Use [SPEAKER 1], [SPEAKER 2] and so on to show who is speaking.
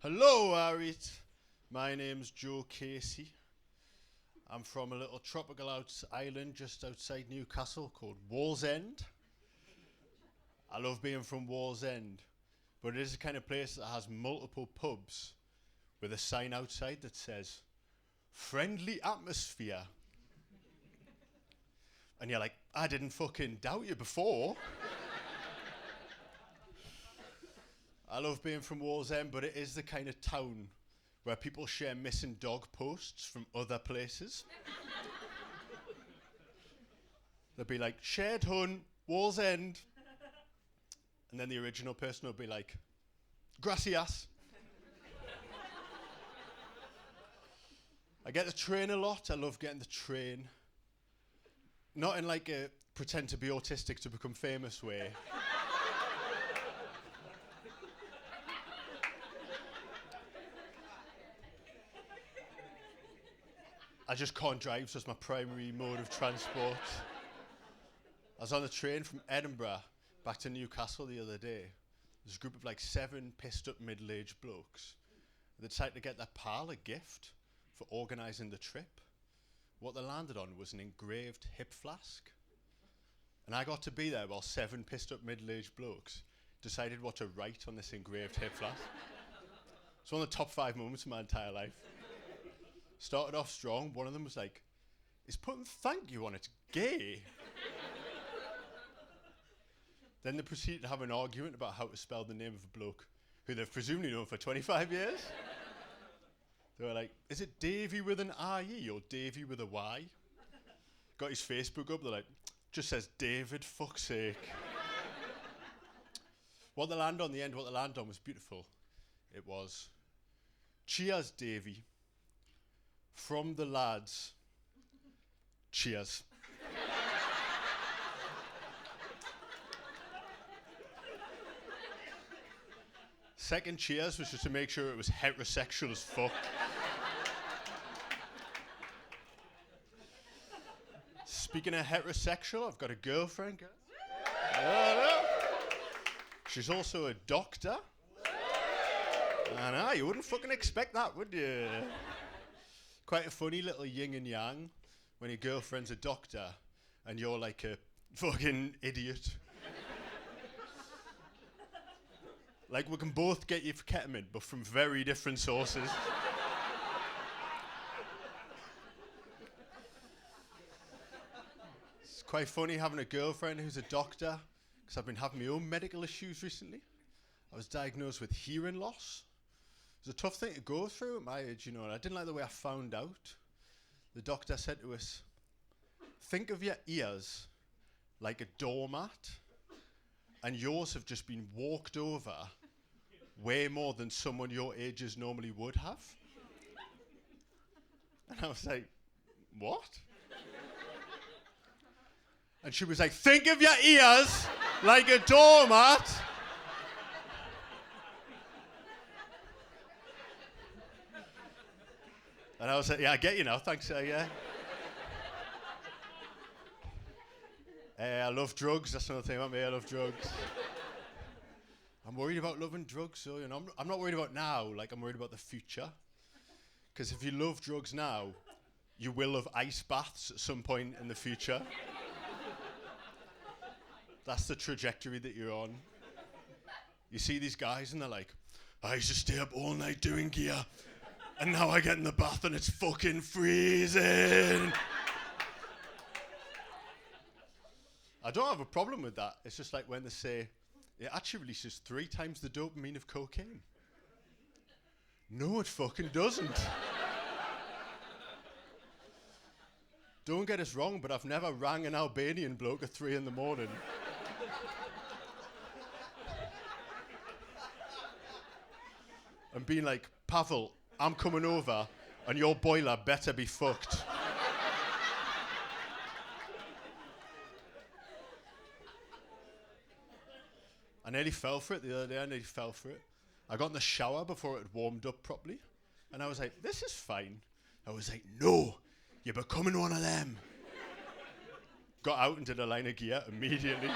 [SPEAKER 1] Hello, Harriet. My name's Joe Casey. I'm from a little tropical island just outside Newcastle called Wallsend. I love being from Wallsend, but it is the kind of place that has multiple pubs with a sign outside that says, friendly atmosphere. And you're like, I didn't fucking doubt you before. I love being from Wallsend, but it is the kind of town where people share missing dog posts from other places. They'll be like, shared hunt, Wallsend. And then the original person will be like, gracias. I get the train a lot. I love getting the train. Not in like a pretend to be autistic to become famous way. I just can't drive, so it's my primary mode of transport. I was on the train from Edinburgh back to Newcastle the other day. There's a group of like 7 pissed up middle-aged blokes. They decided to get their pal a gift for organising the trip. What they landed on was an engraved hip flask. And I got to be there while 7 pissed up middle-aged blokes decided what to write on this engraved hip flask. It's one of the top 5 moments of my entire life. Started off strong. One of them was like, is putting thank you on it gay? Then they proceeded to have an argument about how to spell the name of a bloke who they've presumably known for 25 years. They were like, is it Davy with an I-E or Davy with a Y? Got his Facebook up, they're like, just says David, fuck's sake. What they landed on the end, what they landed on was beautiful. It was, cheers, Davy. From the lads, cheers. Second cheers was just to make sure it was heterosexual as fuck. Speaking of heterosexual, I've got a girlfriend. She's also a doctor. I know, you wouldn't fucking expect that, would you? Quite a funny little yin and yang when your girlfriend's a doctor and you're like a fucking idiot. Like, we can both get you for ketamine, but from very different sources. It's quite funny having a girlfriend who's a doctor, because I've been having my own medical issues recently. I was diagnosed with hearing loss. It was a tough thing to go through at my age, you know, and I didn't like the way I found out. The doctor said to us, think of your ears like a doormat, and yours have just been walked over way more than someone your ages normally would have. And I was like, what? And she was like, think of your ears like a doormat. And I was like, yeah, I get you now, thanks, yeah. I love drugs, that's another thing about me, I love drugs. I'm worried about loving drugs, so, you know, I'm not worried about now, like I'm worried about the future. Because if you love drugs now, you will have ice baths at some point in the future. That's the trajectory that you're on. You see these guys and they're like, I used to stay up all night doing gear. And now I get in the bath and it's fucking freezing. I don't have a problem with that. It's just like when they say, it actually releases 3 times the dopamine of cocaine. No, it fucking doesn't. Don't get us wrong, but I've never rang an Albanian bloke at 3 in the morning. And being like, Pavel, I'm coming over, and your boiler better be fucked. I nearly fell for it the other day, I got in the shower before it had warmed up properly, and I was like, this is fine. I was like, no, you're becoming one of them. Got out and did a line of gear immediately.